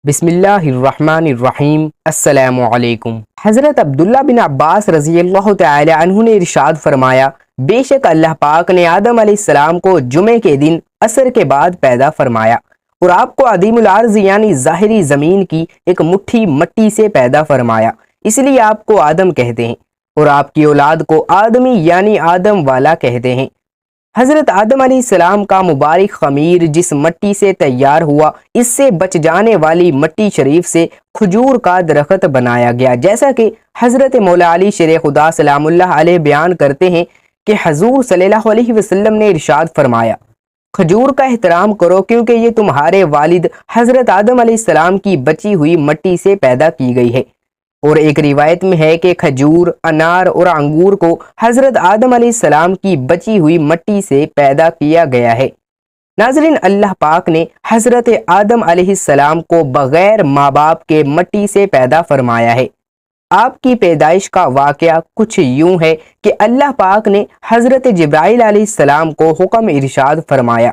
بسم اللہ الرحمن الرحیم۔ السلام علیکم۔ حضرت عبداللہ بن عباس رضی اللہ تعالی عنہ نے ارشاد فرمایا، بے شک اللہ پاک نے آدم علیہ السلام کو جمعے کے دن عصر کے بعد پیدا فرمایا اور آپ کو عدیم الارض یعنی ظاہری زمین کی ایک مٹھی مٹی سے پیدا فرمایا، اس لیے آپ کو آدم کہتے ہیں اور آپ کی اولاد کو آدمی یعنی آدم والا کہتے ہیں۔ حضرت آدم علیہ السلام کا مبارک خمیر جس مٹی سے تیار ہوا، اس سے بچ جانے والی مٹی شریف سے کھجور کا درخت بنایا گیا، جیسا کہ حضرت مولا علی شیر خدا سلام اللہ علیہ بیان کرتے ہیں کہ حضور صلی اللہ علیہ وسلم نے ارشاد فرمایا، کھجور کا احترام کرو کیونکہ یہ تمہارے والد حضرت آدم علیہ السلام کی بچی ہوئی مٹی سے پیدا کی گئی ہے۔ اور ایک روایت میں ہے کہ کھجور، انار اور انگور کو حضرت آدم علیہ السلام کی بچی ہوئی مٹی سے پیدا کیا گیا ہے۔ ناظرین، اللہ پاک نے حضرت آدم علیہ السلام کو بغیر ماں باپ کے مٹی سے پیدا فرمایا ہے۔ آپ کی پیدائش کا واقعہ کچھ یوں ہے کہ اللہ پاک نے حضرت جبرائیل علیہ السلام کو حکم ارشاد فرمایا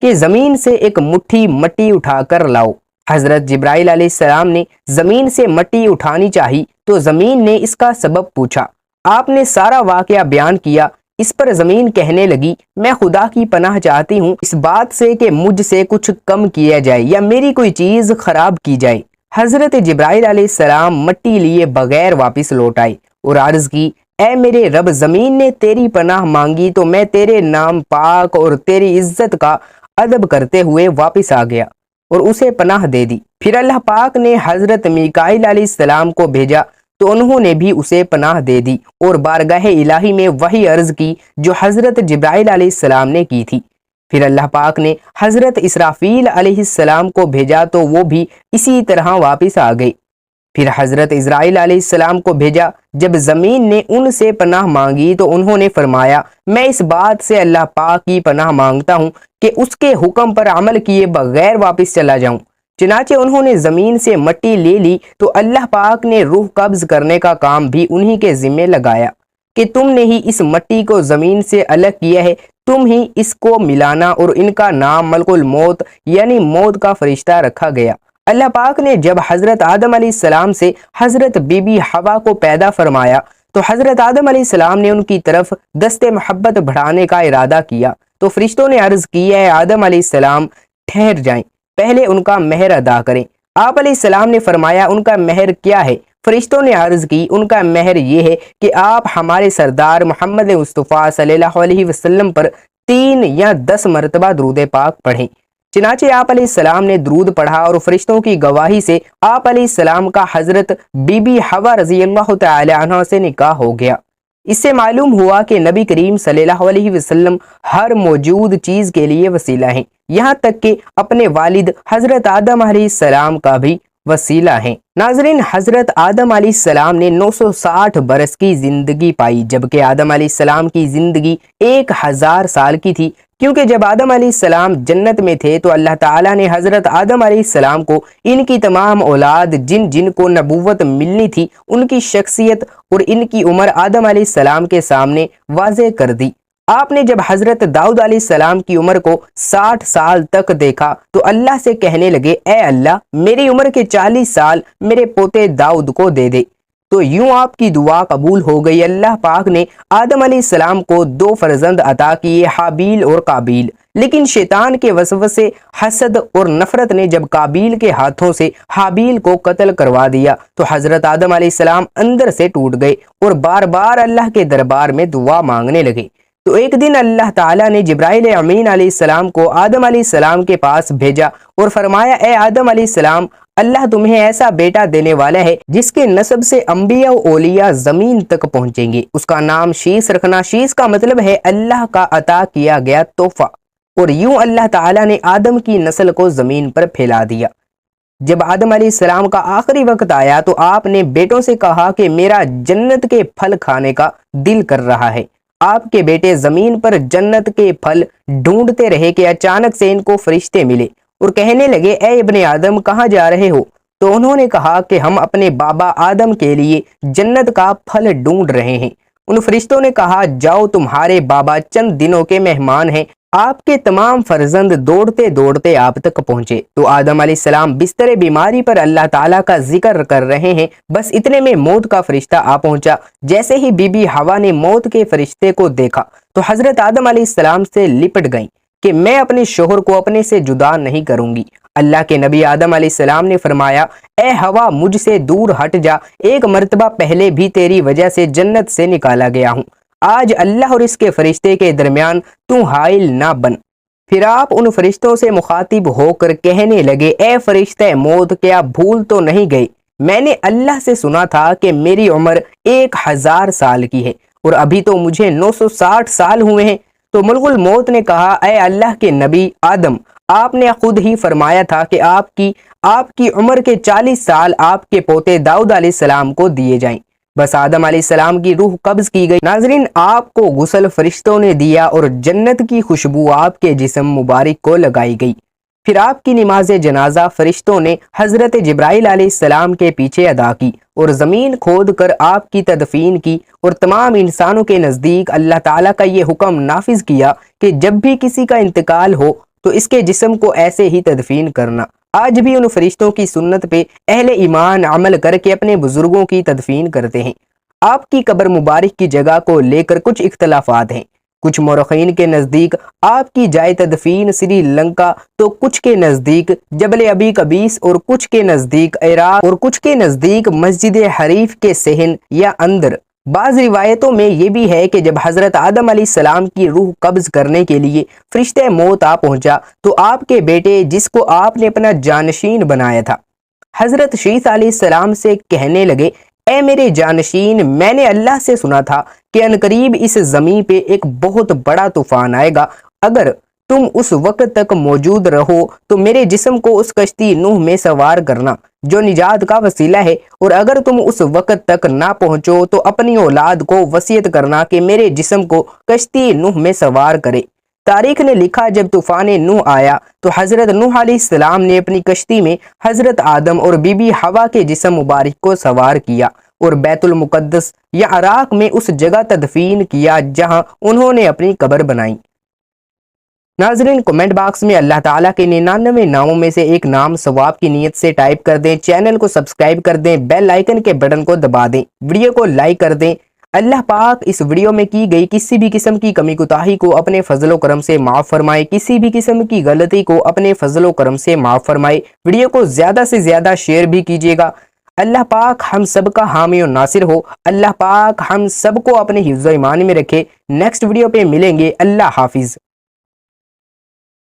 کہ زمین سے ایک مٹھی مٹی اٹھا کر لاؤ۔ حضرت جبرائیل علیہ السلام نے زمین سے مٹی اٹھانی چاہی تو زمین نے اس کا سبب پوچھا، آپ نے سارا واقعہ بیان کیا۔ اس پر زمین کہنے لگی، میں خدا کی پناہ چاہتی ہوں اس بات سے کہ مجھ سے کچھ کم کیا جائے یا میری کوئی چیز خراب کی جائے۔ حضرت جبرائیل علیہ السلام مٹی لیے بغیر واپس لوٹ آئے اور عرض کی، اے میرے رب، زمین نے تیری پناہ مانگی تو میں تیرے نام پاک اور تیری عزت کا ادب کرتے ہوئے واپس آ گیا اور اسے پناہ دے دی۔ پھر اللہ پاک نے حضرت میکائیل علیہ السلام کو بھیجا تو انہوں نے بھی اسے پناہ دے دی اور بارگاہ الہی میں وہی عرض کی جو حضرت جبرائیل علیہ السلام نے کی تھی۔ پھر اللہ پاک نے حضرت اسرافیل علیہ السلام کو بھیجا تو وہ بھی اسی طرح واپس آ گئے۔ پھر حضرت اسرائیل علیہ السلام کو بھیجا، جب زمین نے ان سے پناہ مانگی تو انہوں نے فرمایا، میں اس بات سے اللہ پاک کی پناہ مانگتا ہوں کہ اس کے حکم پر عمل کیے بغیر واپس چلا جاؤں۔ چنانچہ انہوں نے زمین سے مٹی لے لی تو اللہ پاک نے روح قبض کرنے کا کام بھی انہی کے ذمے لگایا کہ تم نے ہی اس مٹی کو زمین سے الگ کیا ہے، تم ہی اس کو ملانا، اور ان کا نام ملک الموت یعنی موت کا فرشتہ رکھا گیا۔ اللہ پاک نے جب حضرت آدم علیہ السلام سے حضرت بی بی حوا کو پیدا فرمایا تو حضرت آدم علیہ السلام نے ان کی طرف دست محبت بڑھانے کا ارادہ کیا تو فرشتوں نے عرض کی، اے آدم علیہ السلام، ٹھہر جائیں، پہلے ان کا مہر ادا کریں۔ آپ علیہ السلام نے فرمایا، ان کا مہر کیا ہے؟ فرشتوں نے عرض کی، ان کا مہر یہ ہے کہ آپ ہمارے سردار محمد مصطفیٰ صلی اللہ علیہ وسلم پر 3 یا 10 مرتبہ درود پاک پڑھیں۔ چنانچہ آپ علیہ السلام نے درود پڑھا اور فرشتوں کی گواہی سے آپ علیہ السلام کا حضرت بی بی حوا رضی اللہ تعالی عنہ سے نکاح ہو گیا۔ اس سے معلوم ہوا کہ نبی کریم صلی اللہ علیہ وسلم ہر موجود چیز کے لیے وسیلہ ہیں، یہاں تک کہ اپنے والد حضرت آدم علیہ السلام کا بھی وسیلہ ہیں۔ ناظرین، حضرت آدم علیہ السلام نے 960 برس کی زندگی پائی، جبکہ آدم علیہ السلام کی زندگی 1000 سال کی تھی، کیونکہ جب آدم علیہ السلام جنت میں تھے تو اللہ تعالیٰ نے حضرت آدم علیہ السلام کو ان کی تمام اولاد جن جن کو نبوت ملنی تھی ان کی شخصیت اور ان کی عمر آدم علیہ السلام کے سامنے واضح کر دی۔ آپ نے جب حضرت داؤد علیہ السلام کی عمر کو 60 سال تک دیکھا تو اللہ سے کہنے لگے، اے اللہ، میری عمر کے 40 سال میرے پوتے داؤد کو دے دے۔ تو یوں آپ کی دعا قبول ہو گئی۔ اللہ پاک نے آدم علیہ السلام کو 2 فرزند عطا کیے، حابیل اور قابیل، لیکن شیطان کے وسوسے، حسد اور نفرت نے جب قابیل کے ہاتھوں سے حابیل کو قتل کروا دیا تو حضرت آدم علیہ السلام اندر سے ٹوٹ گئے اور بار بار اللہ کے دربار میں دعا مانگنے لگے۔ تو ایک دن اللہ تعالیٰ نے جبرائیل امین علیہ السلام کو آدم علیہ السلام کے پاس بھیجا اور فرمایا، اے آدم علیہ السلام، اللہ تمہیں ایسا بیٹا دینے والا ہے جس کے نسب سے انبیاء و اولیاء زمین تک پہنچیں گے۔ اس کا نام شیس رکھنا۔ شیس کا مطلب ہے اللہ کا عطا کیا گیا تحفہ۔ اور یوں اللہ تعالیٰ نے آدم کی نسل کو زمین پر پھیلا دیا۔ جب آدم علیہ السلام کا آخری وقت آیا تو آپ نے بیٹوں سے کہا کہ میرا جنت کے پھل کھانے کا دل کر رہا ہے۔ آپ کے بیٹے زمین پر جنت کے پھل ڈھونڈتے رہے کہ اچانک سے ان کو فرشتے ملے اور کہنے لگے، اے ابن آدم، کہاں جا رہے ہو؟ تو انہوں نے کہا کہ ہم اپنے بابا آدم کے لیے جنت کا پھل ڈھونڈ رہے ہیں۔ ان فرشتوں نے کہا جاؤ تمہارے بابا چند دنوں کے مہمان ہیں، آپ کے تمام فرزند دوڑتے دوڑتے آپ تک پہنچے تو آدم علیہ السلام بستر بیماری پر اللہ تعالیٰ کا ذکر کر رہے ہیں، بس اتنے میں موت کا فرشتہ آ پہنچا۔ جیسے ہی بی بی حوا نے موت کے فرشتے کو دیکھا تو حضرت آدم علیہ السلام سے لپٹ گئیں کہ میں اپنے شوہر کو اپنے سے جدا نہیں کروں گی۔ اللہ کے نبی آدم علیہ السلام نے فرمایا اے ہوا مجھ سے دور ہٹ جا، ایک مرتبہ پہلے بھی تیری وجہ سے جنت سے نکالا گیا ہوں، آج اللہ اور اس کے فرشتے کے درمیان تو حائل نہ بن۔ پھر آپ ان فرشتوں سے مخاطب ہو کر کہنے لگے اے فرشتہ موت، کیا بھول تو نہیں گئے؟ میں نے اللہ سے سنا تھا کہ میری عمر 1000 سال کی ہے اور ابھی تو مجھے 960 سال ہوئے ہیں۔ تو ملک الموت نے کہا اے اللہ کے نبی آدم، آپ نے خود ہی فرمایا تھا کہ آپ کی عمر کے 40 سال آپ کے پوتے داؤد علیہ السلام کو دیے جائیں۔ بس آدم علیہ السلام کی روح قبض کی گئی۔ ناظرین، آپ کو غسل فرشتوں نے دیا اور جنت کی خوشبو آپ کے جسم مبارک کو لگائی گئی۔ پھر آپ کی نماز جنازہ فرشتوں نے حضرت جبرائیل علیہ السلام کے پیچھے ادا کی اور زمین کھود کر آپ کی تدفین کی، اور تمام انسانوں کے نزدیک اللہ تعالیٰ کا یہ حکم نافذ کیا کہ جب بھی کسی کا انتقال ہو تو اس کے جسم کو ایسے ہی تدفین کرنا۔ آج بھی ان فرشتوں کی سنت پہ اہل ایمان عمل کر کے اپنے بزرگوں کی تدفین کرتے ہیں۔ آپ کی قبر مبارک کی جگہ کو لے کر کچھ اختلافات ہیں۔ کچھ مورخین کے نزدیک آپ کی جائے تدفین سری لنکا، تو کچھ کے نزدیک جبل ابی قبیس، اور کچھ کے نزدیک عراق، اور کچھ کے نزدیک مسجد حریف کے صحن یا اندر۔ بعض روایتوں میں یہ بھی ہے کہ جب حضرت آدم علیہ السلام کی روح قبض کرنے کے لیے فرشتہ موت آ پہنچا تو آپ کے بیٹے جس کو آپ نے اپنا جانشین بنایا تھا حضرت شیث علیہ السلام سے کہنے لگے اے میرے جانشین، میں نے اللہ سے سنا تھا کہ عنقریب اس زمین پہ ایک بہت بڑا طوفان آئے گا، اگر تم اس وقت تک موجود رہو تو میرے جسم کو اس کشتی نوح میں سوار کرنا جو نجات کا وسیلہ ہے، اور اگر تم اس وقت تک نہ پہنچو تو اپنی اولاد کو وصیت کرنا کہ میرے جسم کو کشتی نوح میں سوار کرے۔ تاریخ نے لکھا جب طوفان نوح آیا تو حضرت نوح علیہ السلام نے اپنی کشتی میں حضرت آدم اور بی بی حوا کے جسم مبارک کو سوار کیا اور بیت المقدس یا عراق میں اس جگہ تدفین کیا جہاں انہوں نے اپنی قبر بنائی۔ ناظرین، کمنٹ باکس میں اللہ تعالیٰ کے 99 ناموں میں سے ایک نام ثواب کی نیت سے ٹائپ کر دیں، چینل کو سبسکرائب کر دیں، بیل آئیکن کے بٹن کو دبا دیں، ویڈیو کو لائک کر دیں۔ اللہ پاک اس ویڈیو میں کی گئی کسی بھی قسم کی کمی کوتاہی کو اپنے فضل و کرم سے معاف فرمائے، کسی بھی قسم کی غلطی کو اپنے فضل و کرم سے معاف فرمائے۔ ویڈیو کو زیادہ سے زیادہ شیئر بھی کیجیے گا۔ اللہ پاک ہم سب کا حامی و ناصر ہو۔ اللہ پاک ہم سب کو اپنے حفظ و ایمان میں رکھے۔ نیکسٹ ویڈیو پہ ملیں گے۔ اللہ حافظ۔